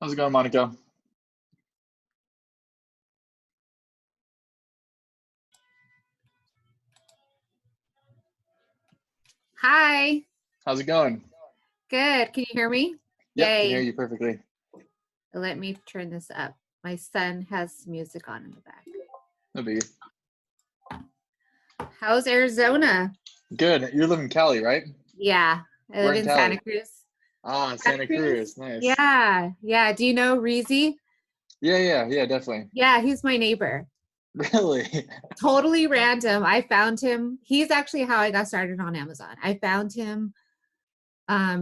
How's it going, Monica? Hi. How's it going? Good. Can you hear me? Yep, can hear Yay. you perfectly. Let me turn this up. My son has music on in the back. No biggie. How's Arizona? Good. You live in Cali, right? Yeah, I We're live in in Santa Cali. Cruz. Ah, Santa Santa Cruz? Cruz. Nice. Yeah, yeah. Do you know Reezy? Yeah, definitely. Yeah, he's my neighbor. Really? Totally random. I found him. He's actually how I got started on Amazon. I found him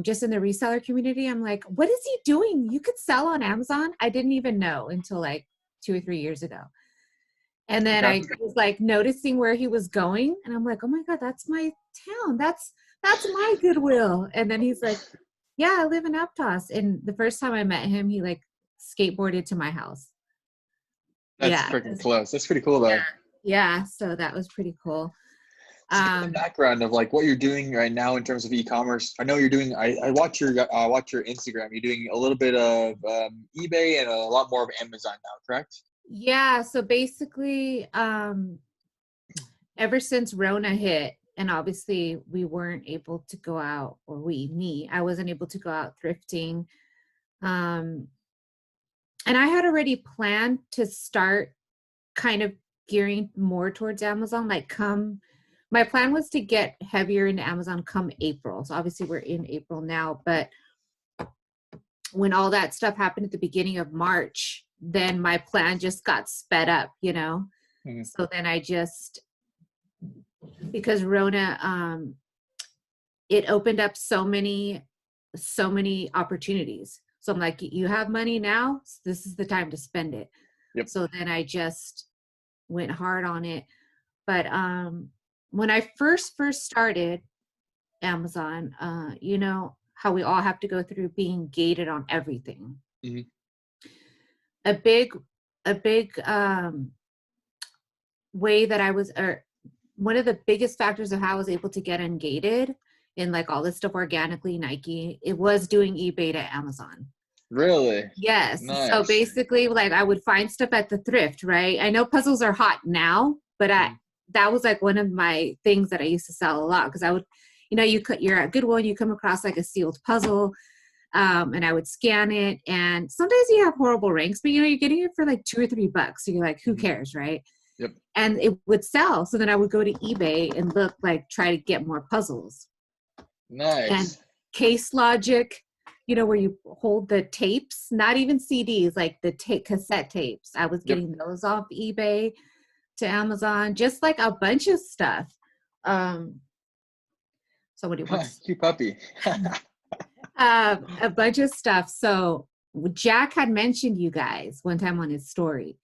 just in the reseller community. I'm like, what is he doing? You could sell on Amazon? I didn't even know until like 2 or 3 years ago. And then Okay. I was like noticing where he was going, and I'm like, oh my God, that's my town. That's my Goodwill. And then he's like, yeah, I live in Aptos. And the first time I met him, he like skateboarded to my house. That's Yeah. freaking close. That's pretty cool Yeah. though. Yeah. So that was pretty cool. So give me the Um, background of like what you're doing right now in terms of e-commerce. I know you're doing. I watch your Instagram. You're doing a little bit of eBay and a lot more of Amazon now, correct? yeah. So basically, ever since Rona hit, and obviously we weren't able to go out, or I wasn't able to go out thrifting. Um, and I had already planned to start kind of gearing more towards Amazon. My plan was to get heavier into Amazon come April. So obviously we're in April now, but when all that stuff happened at the beginning of March, then my plan just got sped up. Mhm. So then because Rona, it opened up so many opportunities. So I'm like, you have money now, so this is the time to spend it. Yep. So then I just went hard on it. But when I first started Amazon, how we all have to go through being gated on everything. Mhm. A big way that or one of the biggest factors of how I was able to get ungated and like all this stuff organically, Nike, it was doing eBay to Amazon. Really? Yes. So Nice. basically, like I would find stuff at the thrift, right? I know puzzles are hot now, but Mhm. that was like one of my things that I used to sell a lot because I would, you're at Goodwill, you come across like a sealed puzzle, and I would scan it, and sometimes you have horrible ranks, but you're getting it for like $2 or $3, so you're like, who Mhm. cares, right? Yep. And it would sell. So then I would go to eBay and look like try to get more puzzles. And Nice. Case Logic, where you hold the tapes, not even CDs, like the cassette tapes. I was Yep. getting those off eBay to Amazon, just like a bunch of stuff. Um, Somebody wants Cute puppy. a bunch of stuff. So Jack had mentioned you guys one time on his story.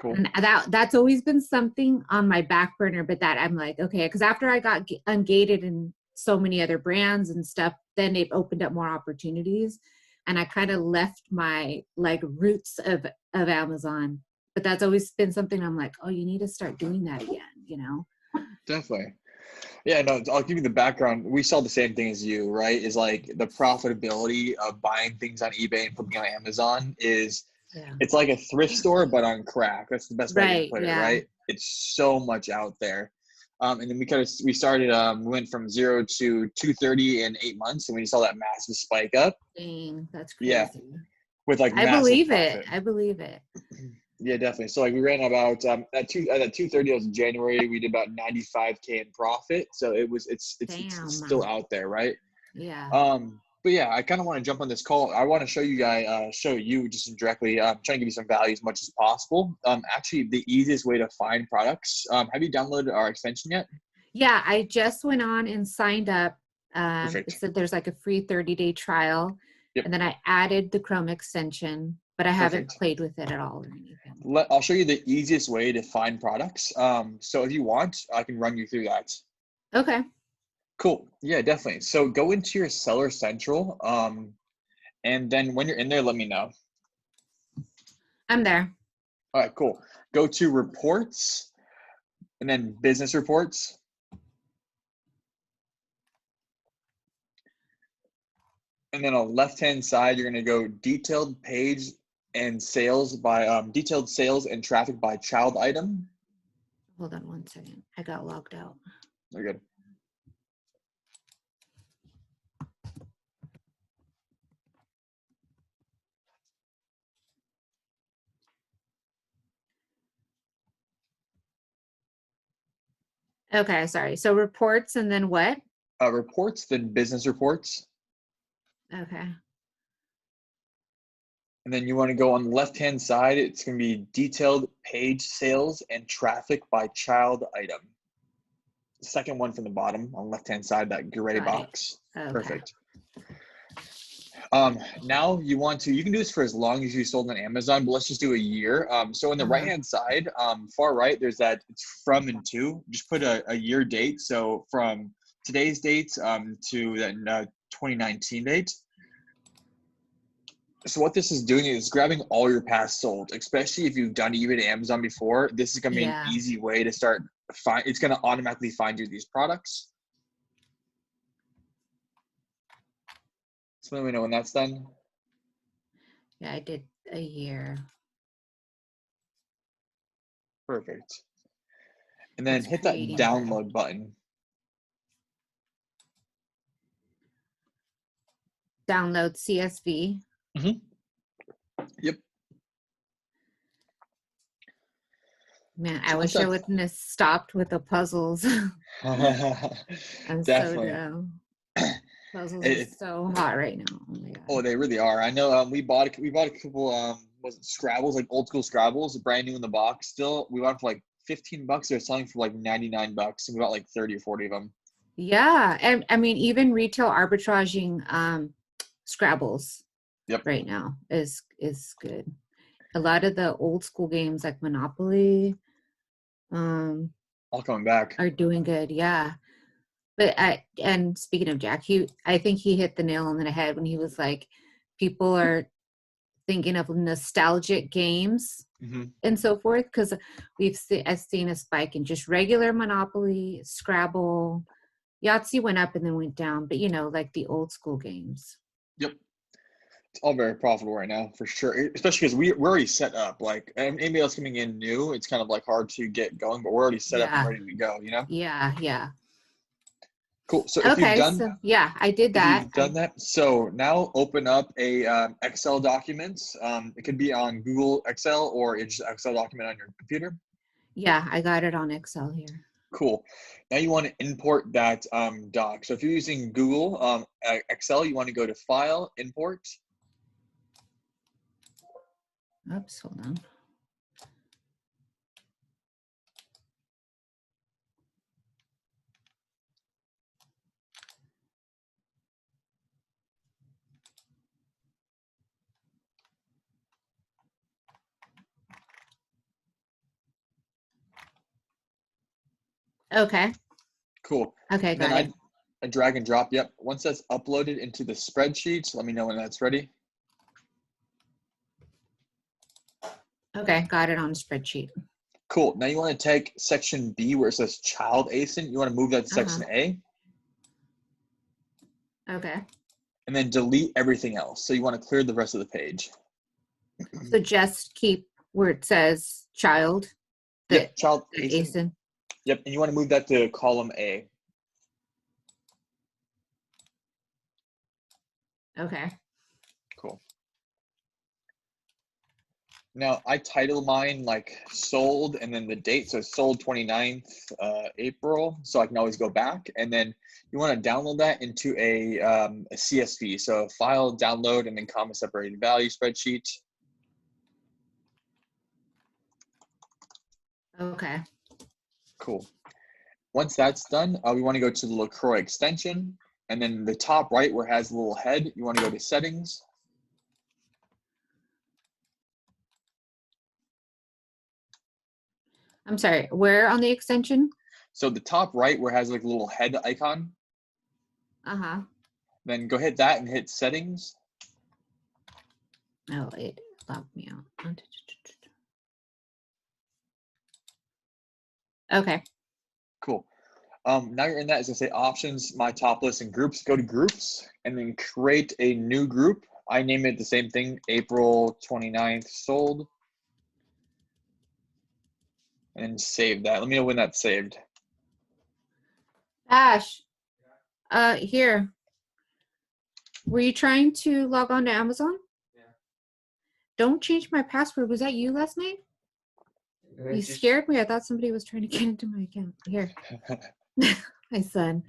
Cool. And that's always been something on my back burner, but that I'm like, okay, because after I got ungated in so many other brands and stuff, then they've opened up more opportunities. And I kind of left my like roots of Amazon. But that's always been something I'm like, oh, you need to start doing that again. Definitely. Yeah, no, I'll give you the background. We saw the same thing as you, right? Is like the profitability of buying things on eBay and putting on Amazon is Yeah. it's like a thrift store, but on crack. That's the best way I can Right. put it, Yeah. right? It's so much out there. And then we started, we went from 0 to 230 in 8 months, and we saw that massive spike up. Dang, that's Yeah, crazy. with like I massive believe it. profit. I believe it. Yeah, definitely. So like we ran about at 230, it was in January. We did about 95K in profit. So it's still Damn. out there, right? Yeah. But yeah, I kind of want to jump on this call. I want to show you just indirectly, trying to give you some value as much as possible. Actually, the easiest way to find products. Have you downloaded our extension yet? Yeah, I just went on and signed up. It Perfect. said there's like a free 30-day trial, Yep. and then I added the Chrome extension, but I haven't Perfect. played with it at all or anything. I'll show you the easiest way to find products. So if you want, I can run you through that. Okay, Cool. Yeah, definitely. So go into your Seller Central, and then when you're in there, let me know. I'm there. All right, cool. Go to reports and then business reports. And then on the left-hand side, you're going to go detailed page and sales by detailed sales and traffic by child item. Hold on one second. I got logged out. You're good. Okay, sorry. So reports and then what? Reports, then business reports. Okay. And then you want to go on the left-hand side. It's going to be detailed page sales and traffic by child item. The second one from the bottom on the left-hand side, that gray box. Okay. Perfect. Now you can do this for as long as you sold on Amazon, but let's just do a year. So on the right-hand side, far right, there's that it's from and to. Just put a year date. So from today's date to that 2019 date. So what this is doing is grabbing all your past sold, especially if you've done eBay to Amazon before. This is going to be an easy way to start. It's going to automatically find you these products. So let me know when that's done. Yeah, I did a year. Perfect. And then hit that download button. Download CSV. Yep. Man, I wish I wouldn't have stopped with the puzzles. I'm so dumb. Puzzles are so hot right now. Oh my god. Oh, they really are. I know. We bought a couple. Was it Scrabbles, like old school Scrabbles, brand new in the box. Still, we bought them for like $15. They're selling for like $99, and we got like 30 or 40 of them. Yeah, and I mean, even retail arbitraging Scrabbles. Yep. Right now is good. A lot of the old school games like Monopoly, all coming back, are doing good. Yeah. But and speaking of Jack, I think he hit the nail on the head when he was like, people are thinking of nostalgic games and so forth, because I've seen a spike in just regular Monopoly, Scrabble, Yahtzee went up and then went down, but like the old school games. Yep. It's all very profitable right now, for sure. Especially because we're already set up. Like anybody else coming in new, it's kind of like hard to get going, but we're already set up and ready to go. Yeah. Cool. So if you've done, I did that. If you've done that, so now open up a Excel document. It could be on Google Excel or it's just Excel document on your computer. Yeah, I got it on Excel here. Cool. Now you want to import that doc. So if you're using Google Excel, you want to go to File, Import. Oops, hold on. Okay. Cool. Okay, and then I drag and drop. Yep. Once that's uploaded into the spreadsheet, let me know when that's ready. Okay, got it on spreadsheet. Cool. Now you want to take section B where it says child ASIN. You want to move that to section A. Okay. And then delete everything else. So you want to clear the rest of the page. So just keep where it says child. Yep, child ASIN. Yep, and you want to move that to column A. Okay. Cool. Now I title mine like sold and then the date. So sold 29th April. So I can always go back. And then you want to download that into a CSV. So a file, download, and then comma separated value spreadsheet. Okay. Cool. Once that's done, we want to go to the Lacroi extension. And then the top right where it has a little head, you want to go to settings. I'm sorry, where on the extension? So the top right where it has like a little head icon. Then go hit that and hit settings. Oh, it logged me out. Okay. Cool. Now you're in that. It's gonna say options, my top list, and groups. Go to groups and then create a new group. I name it the same thing, April 29th sold. And save that. Let me know when that's saved. Ash, here. Were you trying to log on to Amazon? Yeah. Don't change my password. Was that you last night? You scared me. I thought somebody was trying to get into my account. Here. My son.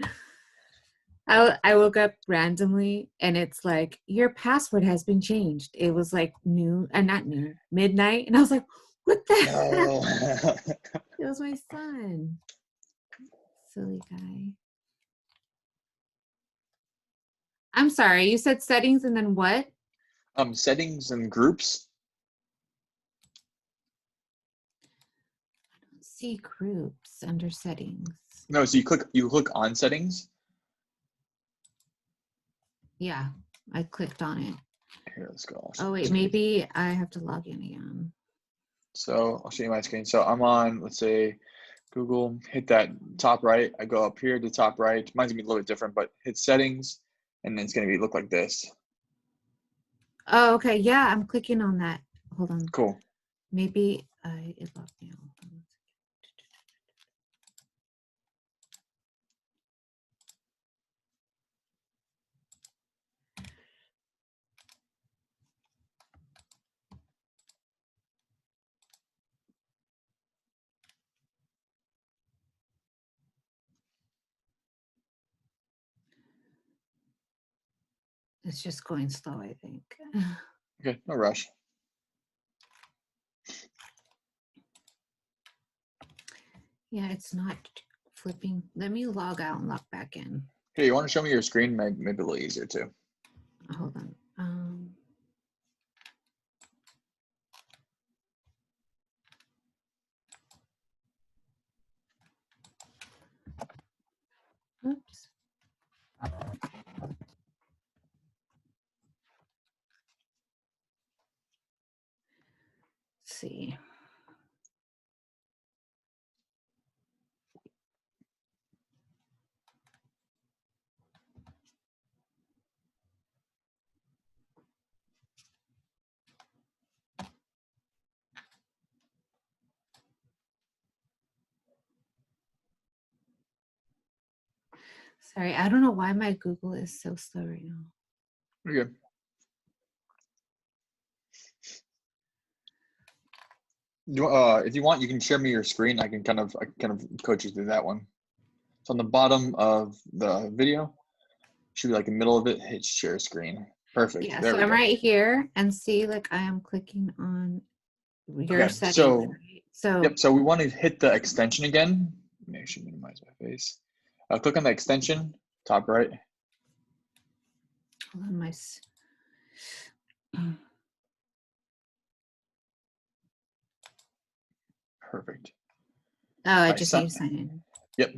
I woke up randomly and it's like, your password has been changed. It was like noon, not noon, midnight. And I was like, what the heck? It was my son. Silly guy. I'm sorry, you said settings and then what? Settings and groups. I don't see groups under settings. No, so you click on settings. Yeah, I clicked on it. Here, let's go. Oh wait, maybe I have to log in again. So I'll show you my screen. So I'm on, let's say, Google, hit that top right. I go up here to top right. Mine's gonna be a little bit different, but hit settings, and then it's gonna look like this. Oh, okay. Yeah, I'm clicking on that. Hold on. Cool. Maybe it logged me out. It's just going slow, I think. Okay, no rush. Yeah, it's not flipping. Let me log out and log back in. Here, you want to show me your screen? Maybe a little easier too. Hold on. Oops. Let's see. Sorry, I don't know why my Google is so slow right now. You're good. If you want, you can share me your screen. I can kind of coach you through that one. So on the bottom of the video, should be like the middle of it. Hit share screen. Perfect. Yeah, there so we I'm go. right here and see, like I am clicking on your Okay, settings. so Right? So yep. So we want to hit the extension again. Maybe I should minimize my face. Click on the extension, top right. hold on, Perfect. Oh, I just need to sign in. Yep.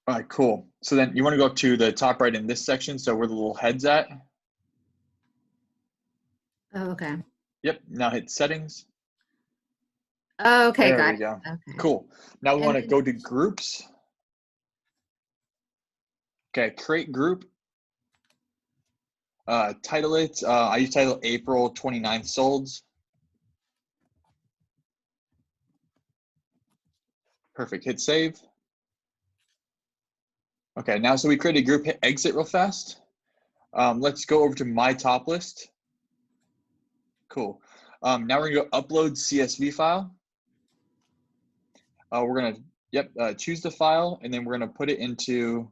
All right, cool. So then you want to go up to the top right in this section. So where the little head's at. Oh, okay. Yep. Now hit settings. Oh, okay, There got we it. go. Okay. Cool. Now we And want to then- go to groups. Okay, create group. Title it. I use title April 29th solds. Perfect. Hit save. Okay, now so we create a group. Hit exit real fast. Let's go over to my top list. Cool. Now we're gonna go upload CSV file. We're gonna choose the file, and then we're gonna put it into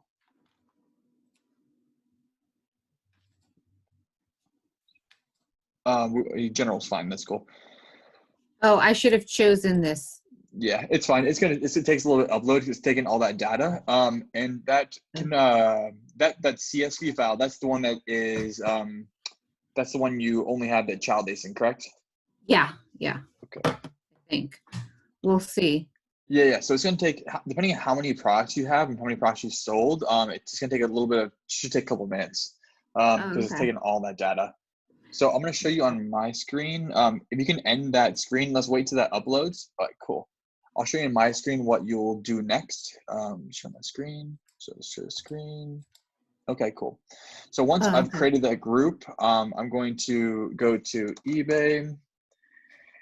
general's fine. That's cool. Oh, I should have chosen this. Yeah, it's fine. It takes a little bit to upload. It's taking all that data. And that can that CSV file. That's the one that is that's the one you only have the child ASIN, correct? Yeah, yeah. Okay. I think we'll see. Yeah. So it's gonna take, depending on how many products you have and how many products you sold. It's gonna take a little bit of, should take a couple minutes because it's okay. taking all that data. So I'm going to show you on my screen. If you can end that screen, let's wait till that uploads. All right, cool. I'll show you on my screen what you'll do next. Share my screen. So share the screen. Okay, cool. So once Oh, I've okay. created that group, I'm going to go to eBay,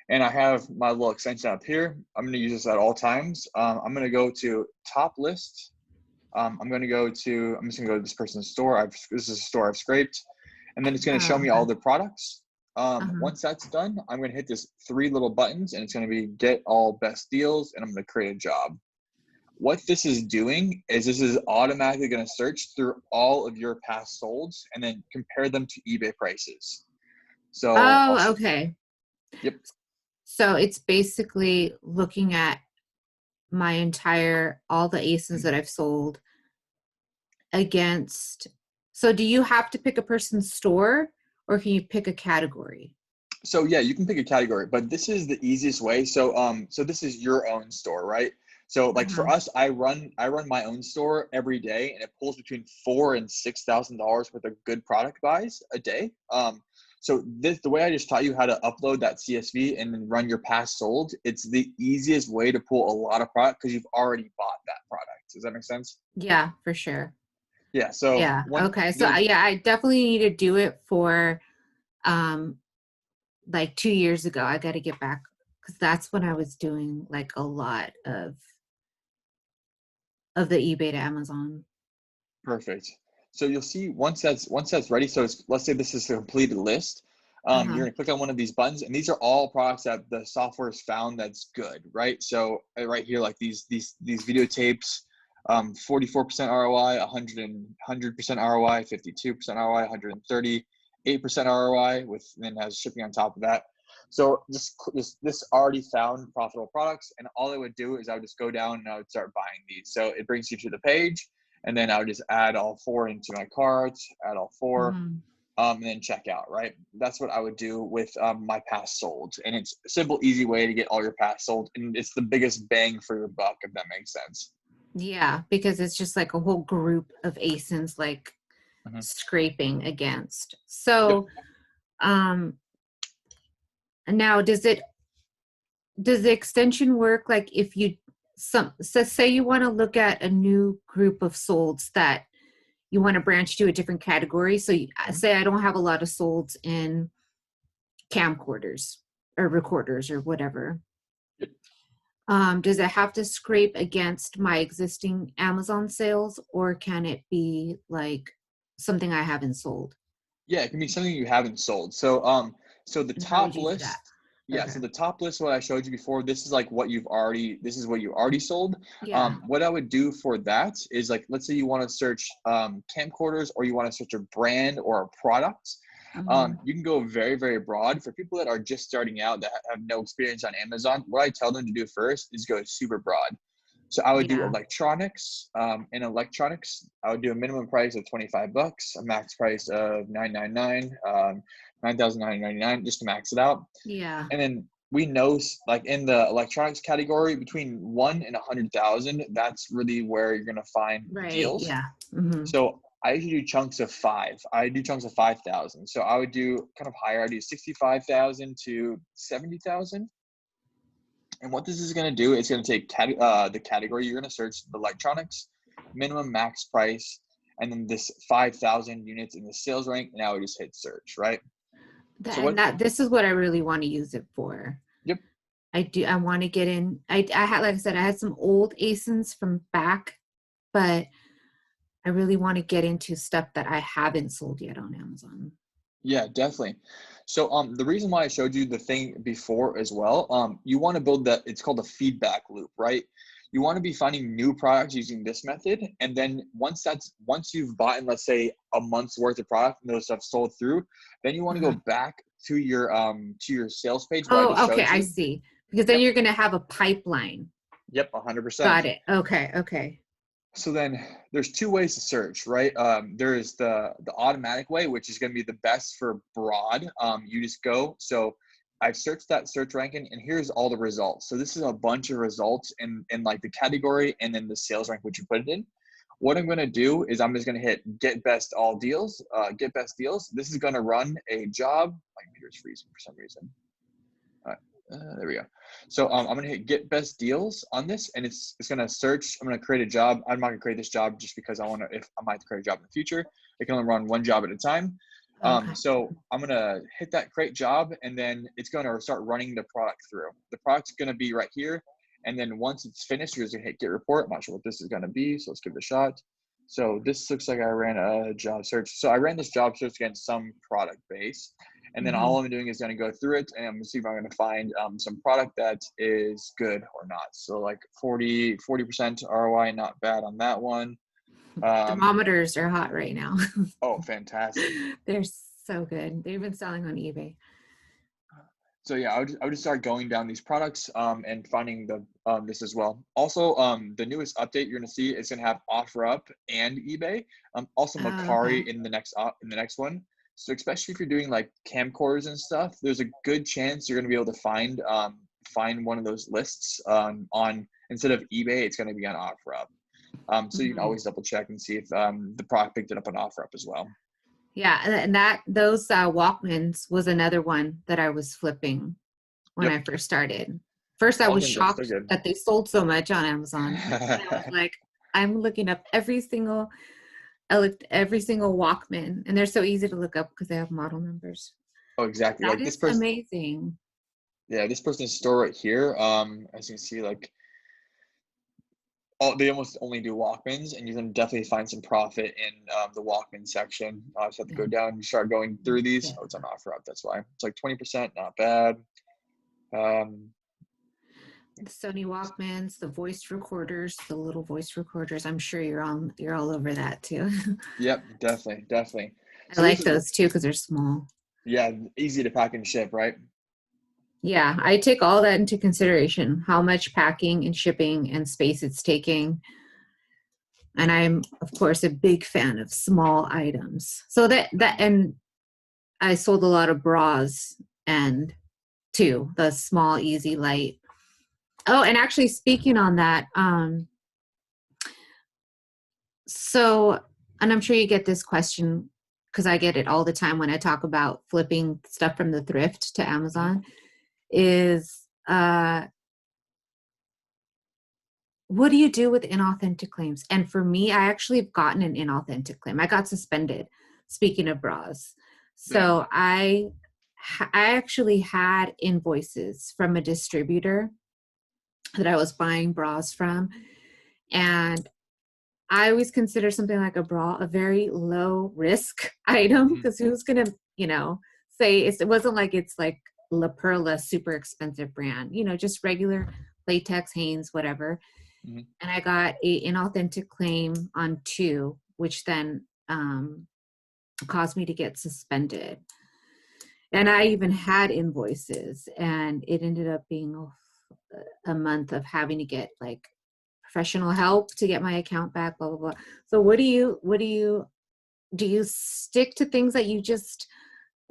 and I have my little extension up here. I'm going to use this at all times. I'm going to go to top list. I'm just going to go to this person's store. This is a store I've scraped, and then it's going to show Oh, me okay. all the products. Uh-huh. Once that's done, I'm going to hit this 3 little buttons, and it's going to be get all best deals, and I'm going to create a job. What this is doing is this is automatically going to search through all of your past solds and then compare them to eBay prices. So Oh, okay. yep. So it's basically looking at all the ASINs that I've sold against. So do you have to pick a person's store or can you pick a category? So yeah, you can pick a category, but this is the easiest way. So this is your own store, right? So like Uh-huh. for us, I run my own store every day, and it pulls between $4,000 and $6,000 worth of good product buys a day. So the way I just taught you how to upload that CSV and then run your past sold, it's the easiest way to pull a lot of product because you've already bought that product. Does that make sense? Yeah, for sure. Yeah. So Yeah. when Okay. So there's yeah, I definitely need to do it for um like 2 years ago. I got to get back because that's when I was doing like a lot of the eBay to Amazon. Perfect. So you'll see once that's ready. So let's say this is a completed list. Uh-huh. You're gonna click on one of these buttons, and these are all products that the software has found that's good, right? So right here, like these videotapes, 44% ROI, 100% ROI, 52% ROI, 138% ROI, with then has shipping on top of that. So this already found profitable products, and all I would do is I would just go down and I would start buying these. So it brings you to the page, and then I would just add all 4 into my cart, add all 4, Hmm. and then check out, right? That's what I would do with my past sold. And it's a simple, easy way to get all your past sold. And it's the biggest bang for your buck, if that makes sense. Yeah, because it's just like a whole group of ASINs like Mhm. scraping against. Yep. So um now does the extension work like if you so say you want to look at a new group of solds that you want to branch to a different category. So Mhm. say I don't have a lot of solds in camcorders or recorders or whatever. Yep. Does it have to scrape against my existing Amazon sales or can it be like something I haven't sold? Yeah, it can be something you haven't sold. So the And how would top you do that? list, yeah. Okay. So the top list, what I showed you before, this is like this is what you already sold. Yeah. What I would do for that is like, let's say you want to search camcorders, or you want to search a brand or a product. Hmm. You can go very, very broad. For people that are just starting out that have no experience on Amazon, what I tell them to do first is go super broad. So I would do Yeah. electronics. In electronics, I would do a minimum price of $25, a max price of $999, 9,999, just to max it out. Yeah. And then we know, like in the electronics category, between 1 and 100,000, that's really where you're gonna find the Right. deals. Yeah. Hmm. So I usually do chunks of 5. I do chunks of 5,000. So I would do kind of higher. I do 65,000 to 70,000. And what this is going to do, it's going to take the category you're going to search, the electronics, minimum max price, and then this 5,000 units in the sales rank. And now we just hit search, right? So And what? that this is what I really want to use it for. Yep. I want to get in. I had, like I said, I had some old ASINs from back, but I really want to get into stuff that I haven't sold yet on Amazon. Yeah, definitely. So the reason why I showed you the thing before as well, you want to build that, it's called a feedback loop, right? You want to be finding new products using this method. And then once you've bought, let's say, a month's worth of product and those stuff sold through, then you want to go Uh-huh. back to your sales page where I just Oh, okay, showed I you. see. Because then Yep. you're going to have a pipeline. Yep. 100%. Got it. Okay, okay. So then there's 2 ways to search, right? There is the automatic way, which is going to be the best for broad. You just go. So I've searched that search ranking, and here's all the results. So this is a bunch of results in like the category and then the sales rank which you put it in. What I'm going to do is I'm just going to hit get best all deals, get best deals. This is going to run a job. My meter's freezing for some reason. All right, there we go. So I'm going to hit get best deals on this, and it's going to search. I'm going to create a job. I'm not going to create this job just because I want to, if I might create a job in the future, it can only run one job at a time. Okay. So I'm going to hit that create job, and then it's going to start running the product through. The product's going to be right here. And then once it's finished, you're just going to hit get report. I'm not sure what this is going to be, so let's give it a shot. So this looks like I ran a job search. So I ran this job search against some product base. And then all I'm doing is going to go through it, and I'm going to see if I'm going to find some product that is good or not. So like 40% ROI, not bad on that one. Thermometers are hot right now. Oh, fantastic. They're so good. They've been selling on eBay. So yeah, I would just start going down these products and finding the this as well. Also, the newest update you're gonna see is gonna have OfferUp and eBay. Also Macari Okay. in the next one. So especially if you're doing like camcorders and stuff, there's a good chance you're gonna be able to find one of those lists on instead of eBay, it's gonna be on OfferUp. So you can always double check and see if the product picked it up on OfferUp as well. Yeah, and those Walkmans was another one that I was flipping when I Yep, first started. First, I was Walgreens are so shocked good. that they sold so much on Amazon. And I was like, I'm looking up I looked every single Walkman, and they're so easy to look up because they have model numbers. Oh, exactly. That Like this is person, amazing. yeah, this person's store right here. As you can see, like they almost only do Walkmans, and you can definitely find some profit in the Walkman section. I just have to Yeah. go down and start going through these. Yeah. Oh, it's on offer up. That's why it's like 20%, not bad. The Sony Walkmans, the voice recorders, the little voice recorders. I'm sure you're all over that too. Yep, definitely, definitely. I So this like is those too because they're small. yeah, easy to pack and ship, right? Yeah, I take all that into consideration, how much packing and shipping and space it's taking. And I'm, of course, a big fan of small items. So and I sold a lot of bras and too, the small, easy, light. Oh, and actually speaking on that, so, and I'm sure you get this question because I get it all the time when I talk about flipping stuff from the thrift to Amazon is, what do you do with inauthentic claims? And for me, I actually have gotten an inauthentic claim. I got suspended, speaking of bras. Yeah. So I actually had invoices from a distributor that I was buying bras from. And I always consider something like a bra a very low risk item Mhm. because who's going to, say it wasn't like it's like La Perla super expensive brand, just regular latex, Hanes, whatever. Mhm. And I got a inauthentic claim on 2, which then caused me to get suspended. And I even had invoices, and it ended up being a month of having to get like professional help to get my account back, blah blah blah. So do you stick to things that you just,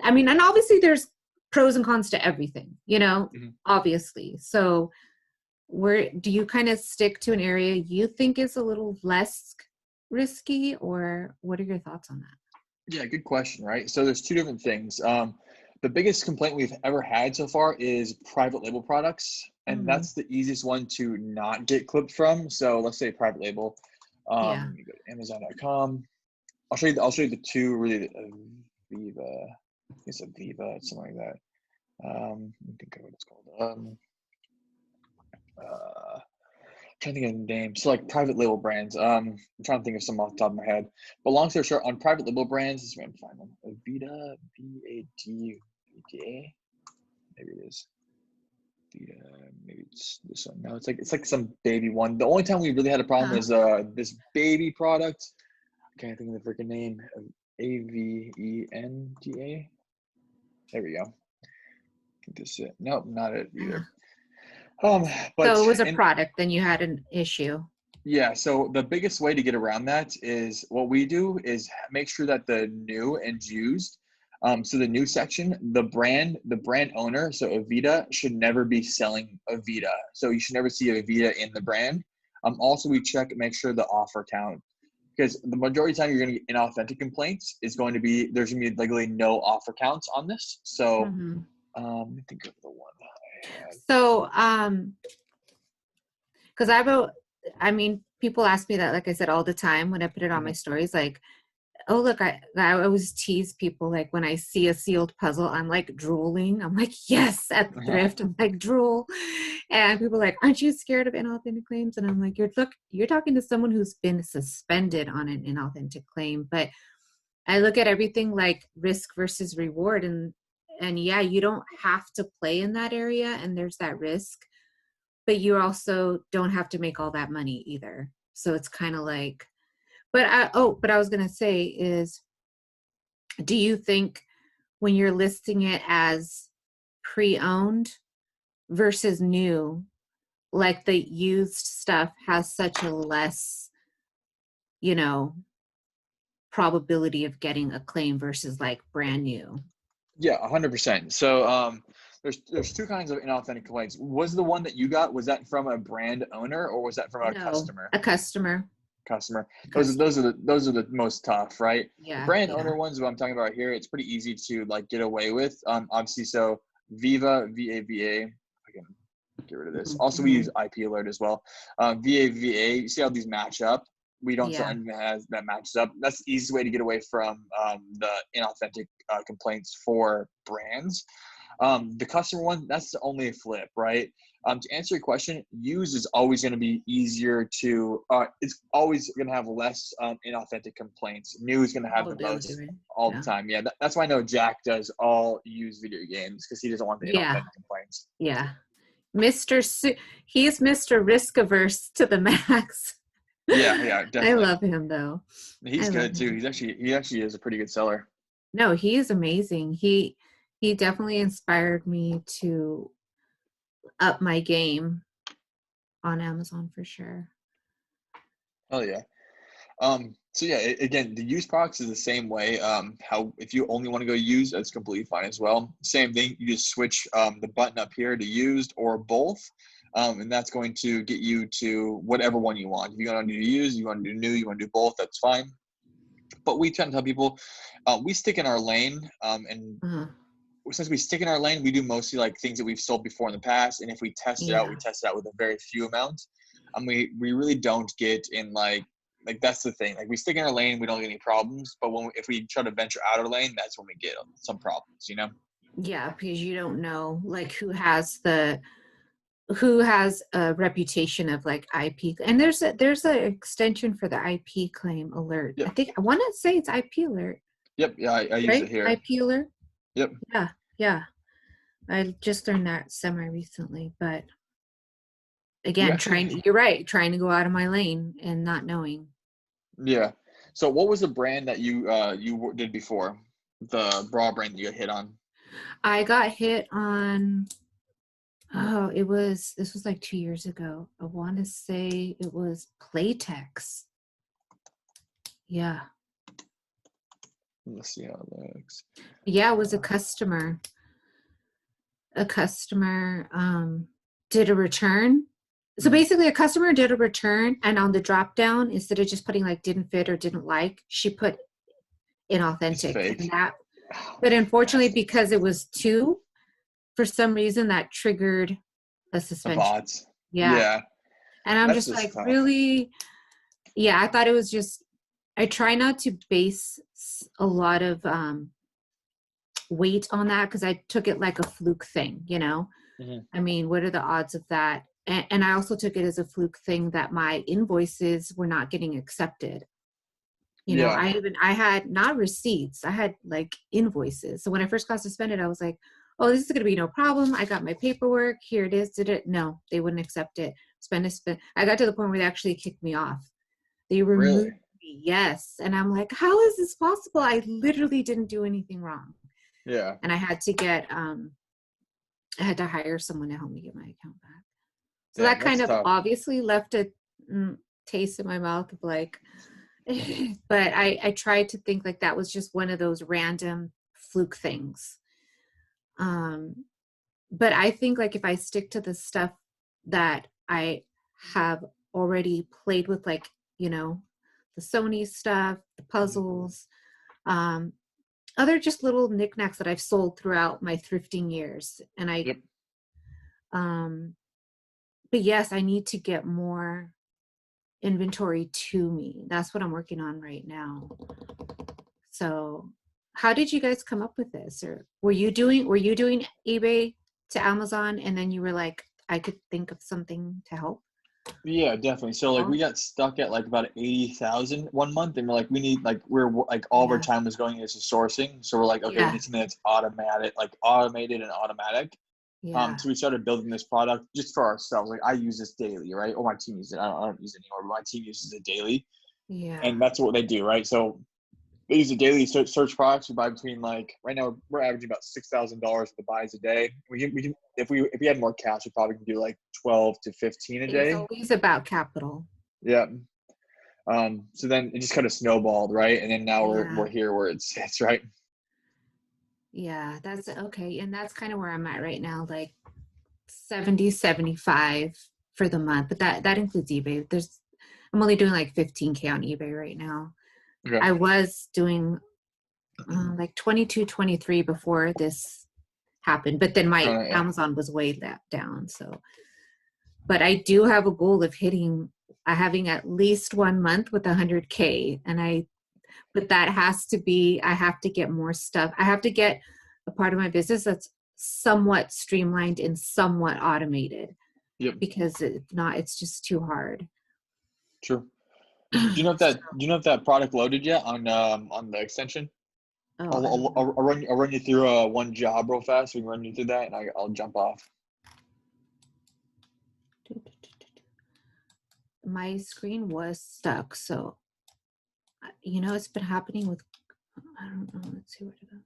I mean, and obviously there's pros and cons to everything, Mhm. obviously. So where do you kind of stick to an area you think is a little less risky, or what are your thoughts on that? Yeah, good question, right? So there's two different things. The biggest complaint we've ever had so far is private label products, and Mm, that's the easiest one to not get clipped from. So let's say private label. yeah. You go to Amazon.com. I'll show you the two really. Aviva, I think it's Aviva, it's something like that. I think of what it's called. Trying to think of the name. So like private label brands. I'm trying to think of some off the top of my head. But long story short, on private label brands, this is where I'm finding them. Avita, VADA. Maybe it is. Vita, maybe it's this one. No, it's like some baby one. The only time we really had a problem Huh. is this baby product. I can't think of the freaking name. AVENDA. There we go. I think this is it. Nope, not it either. Um, So but it was a in product, then you had an issue. Yeah, so the biggest way to get around that is what we do is make sure that the new and used, so the new section, the brand owner, so Avita should never be selling Avita. So you should never see Avita in the brand. Also, we check, make sure the offer count. because the majority of the time you're going to get inauthentic complaints is going to be, there's going to be legally no offer counts on this. So Mhm. let me think of the one I had. So, because I mean, people ask me that, like I said, all the time when I put it on my Mhm. stories, like, oh, look, I always tease people, like when I see a sealed puzzle, I'm like drooling. I'm like, yes, at thrift. I'm like, drool. And people are like, aren't you scared of inauthentic claims? And I'm like, you're talking to someone who's been suspended on an inauthentic claim. But I look at everything like risk versus reward. And yeah, you don't have to play in that area, and there's that risk, but you also don't have to make all that money either. So it's kind of like, but I was gonna say is, do you think when you're listing it as pre-owned versus new, like the used stuff has such a less, you know, probability of getting a claim versus like brand new? Yeah, 100%. So there's two kinds of inauthentic complaints. Was the one that you got, was that from a brand owner or was that from a No, customer? a customer. Customer. Those are Customer. the most tough, right? The Yeah, brand yeah. owner ones, what I'm talking about here, it's pretty easy to like get away with. Obviously, so Viva, VAVA. I can get rid of this. Also, we Mm-hmm. use IP Alert as well. VAVA. You see how these match up? We don't sell Yeah. anything that matches up. That's the easiest way to get away from the inauthentic complaints for brands. The customer one, that's only a flip, right? To answer your question, used is always going to be easier to, it's always going to have less inauthentic complaints. New is going to have the Probability, most right? all the Yeah. time. Yeah, that's why I know Jack does all used video games because he doesn't want the Yeah. inauthentic complaints. Yeah. Mr. He's Mr. Risk averse to the max. Yeah, yeah, I definitely. love him though. I He's love good too. him. He actually is a pretty good seller. No, he is amazing. He definitely inspired me to up my game on Amazon for sure. Oh yeah. So yeah, again, the used products is the same way. How if you only want to go used, that's completely fine as well. Same thing, you just switch the button up here to used or both, and that's going to get you to whatever one you want. If you want to do used, you want to do new, you want to do both, that's fine. But we tend to tell people we stick in our lane, and Uh, since we stick in our lane, we do mostly like things that we've sold before in the past. And if we test it out, we yeah. test it out with a very few amounts. We really don't get in like that's the thing. Like we stick in our lane, we don't get any problems. But if we try to venture out our lane, that's when we get some problems. You know? Yeah, because you don't know like who has a reputation of like IP, and there's an extension for the IP claim alert. I Yep. think I want to say it's IP alert, Yep. Yeah, I use it right? here. IP alert. Yep. Yeah, yeah. I just learned that semi recently, but We again, actually, you're right, trying to go out of my lane and not knowing. yeah. So what was the brand that you did before? The bra brand that you got hit on? I got hit on, oh, this was like 2 years ago. I want to say it was Playtex. Yeah. Let's see how it looks. Yeah, it was Uh, a customer did a return. So mhm. basically a customer did a return, and on the drop down, instead of just putting like didn't fit or didn't like, she put It's inauthentic. And fake. that, Oh, but unfortunately, bastards. because it was two, for some reason that triggered a The suspension. bots. Yeah. Yeah, And I'm that's just just like, tough. really? Yeah, I thought it was just, I try not to base a lot of weight on that because I took it like a fluke thing, you know? Mhm. I mean, what are the odds of that? And I also took it as a fluke thing that my invoices were not getting accepted. You know, Yeah, I had not receipts, I had like invoices. So when I first got suspended, I was like, oh, this is going to be no problem. I got my paperwork. Here it is. Did it? No, they wouldn't accept it. Spend. I got to the point where they actually kicked me off. They really. removed me. Yes. And I'm like, how is this possible? I literally didn't do anything wrong. Yeah, And I had to hire someone to help me get my account back. So that damn, kind that's of tough. obviously left a taste in my mouth of like, but I tried to think like that was just one of those random fluke things. Um, but I think like if I stick to the stuff that I have already played with, like, you know, the Sony stuff, the puzzles, other just little knickknacks that I've sold throughout my thrifting years. And Yep. but yes, I need to get more inventory to me. That's what I'm working on right now. So how did you guys come up with this? Or were you doing eBay to Amazon and then you were like, I could think of something to help? Yeah, definitely. So like we got stuck at like about 80,000 one month, and we're like, we need like we're like all of our Yeah. time was going into sourcing. So we're like, okay, we Yeah. need something that's automatic, like automated and automatic. Yeah. So we started building this product just for ourselves. Like I use this daily, right? Or my team uses it. I don't use it anymore, but my team uses it daily, Yeah. and that's what they do, right? So they use a daily search products. We buy between like right now we're averaging about $6,000 for the buys a day. We can if we had more cash, we probably can do like 12 to 15 a It's day. always about capital. Yeah. So then it just kind of snowballed, right? And then now Yeah. we're here where it's right. Yeah. That's okay. And that's kind of where I'm at right now, like 70, 75 for the month. But that includes eBay. I'm only doing like 15K on eBay right now. Okay. I was doing like 22, 23 before this happened, but then my Yeah. Amazon was way down. So, but I do have a goal of having at least 1 month with 100K. But that has to be, I have to get more stuff. I have to get a part of my business that's somewhat streamlined and somewhat automated, Yep. because if not, it's just too hard. True. Do you know if that product loaded yet on the extension? Oh, I I'll, don't I'll, know. I'll run I'll run you through one job real fast. We can run you through that, and I'll jump off. My screen was stuck, so it's been happening with, I don't know. Let's see where to go.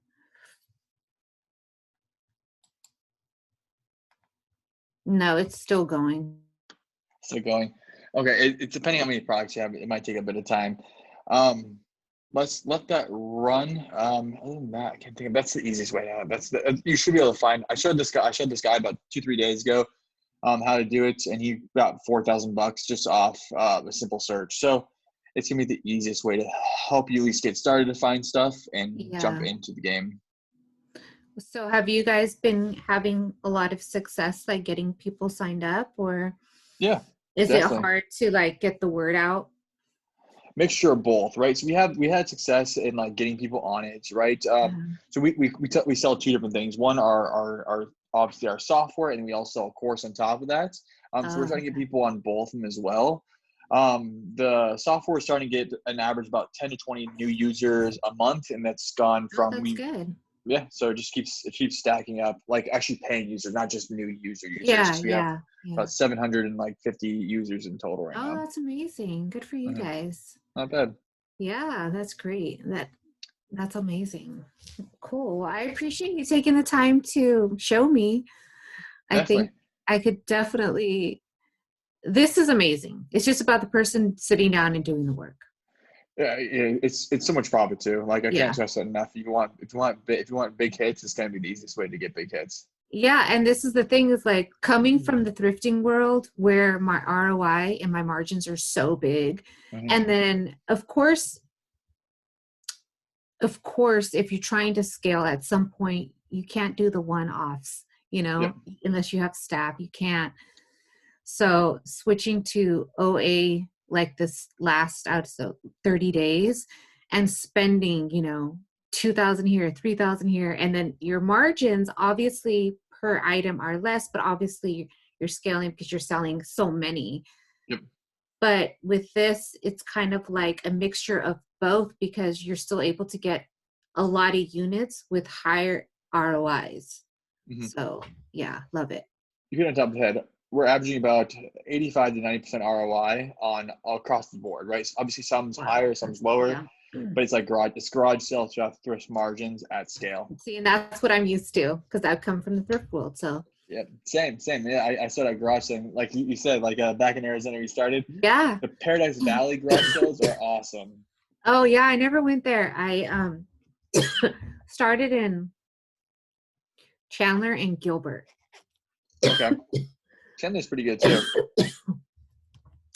No, it's still going. Still going. Okay. It's depending on how many products you have. It might take a bit of time. Um, let's let that run. Other than that, I can't think of. That's the easiest way to have. You should be able to find. I showed this guy about 2-3 days ago. How to do it, and he got $4,000 just off a simple search. So it's gonna be the easiest way to help you at least get started to find stuff and jump Yeah. into the game. So have you guys been having a lot of success, like getting people signed up, or Yeah, is it definitely. hard to like get the word out? Mixture of both, right? So we had success in like getting people on it, right? Yeah. So we sell two different things. One are obviously our software, and we also sell a course on top of that. So we're Oh, trying to get okay. people on both of them as well. The software is starting to get an average about 10 to 20 new users a month, and that's gone Oh, from that's good. so it keeps stacking up, like actually paying users, not just new users. Yeah, So we have yeah, yeah. about 750 users in total right Oh, now. that's amazing. Good for you Mhm. guys. Not bad. Yeah, that's great. That's amazing. Cool. Well, I appreciate you taking the time to show me. I think Definitely. I could definitely, this is amazing. It's just about the person sitting down and doing the work. Yeah, it's so much profit too. Like I can't Yeah. stress that enough. If you want big hits, it's gonna be the easiest way to get big hits. Yeah. And this is the thing, is like coming from the thrifting world where my ROI and my margins are so big. Mm-hmm. And then of course, if you're trying to scale at some point, you can't do the one-offs, Yep. unless you have staff, you can't. So switching to OA like this last out, so 30 days, and spending, 2,000 here, 3,000 here, and then your margins obviously per item are less, but obviously you're scaling because you're selling so many. Yep. But with this, it's kind of like a mixture of both, because you're still able to get a lot of units with higher ROIs. Mm-hmm. So yeah, love it. You hit on top of the head. We're averaging about 85 to 90% ROI on all across the board, right? So obviously, some's Wow. higher, some's lower, Yeah. but it's like garage sales thrift margins at scale. See, and that's what I'm used to because I've come from the thrift world. So Yep. Same. Yeah, I started at garage selling, like you said, like back in Arizona, we started. yeah. The Paradise Valley garage sales are awesome. Oh yeah, I never went there. I started in Chandler and Gilbert. Okay. Chandler's pretty good too.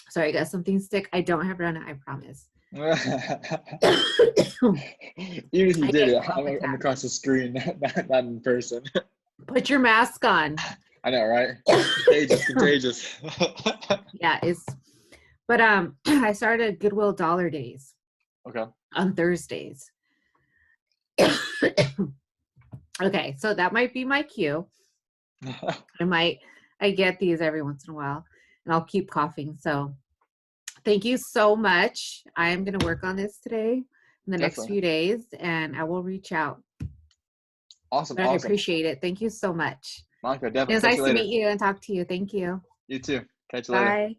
Sorry, I got something sick. I don't have Rona, I promise. Even if you I did get it, cough I'm attacks. across the screen, not in person. Put your mask on. I know, right? Contagious, contagious. Yeah, it's but I started Goodwill Dollar Days Okay. on Thursdays. Okay, so that might be my cue. I get these every once in a while and I'll keep coughing. So thank you so much. I am going to work on this today in the next Definitely. few days and I will reach out. Awesome, But I awesome. appreciate it. Thank you so much. Monica, It definitely. was Catch you nice to later. meet you and talk to you. Thank you. You too. Catch you later. Bye.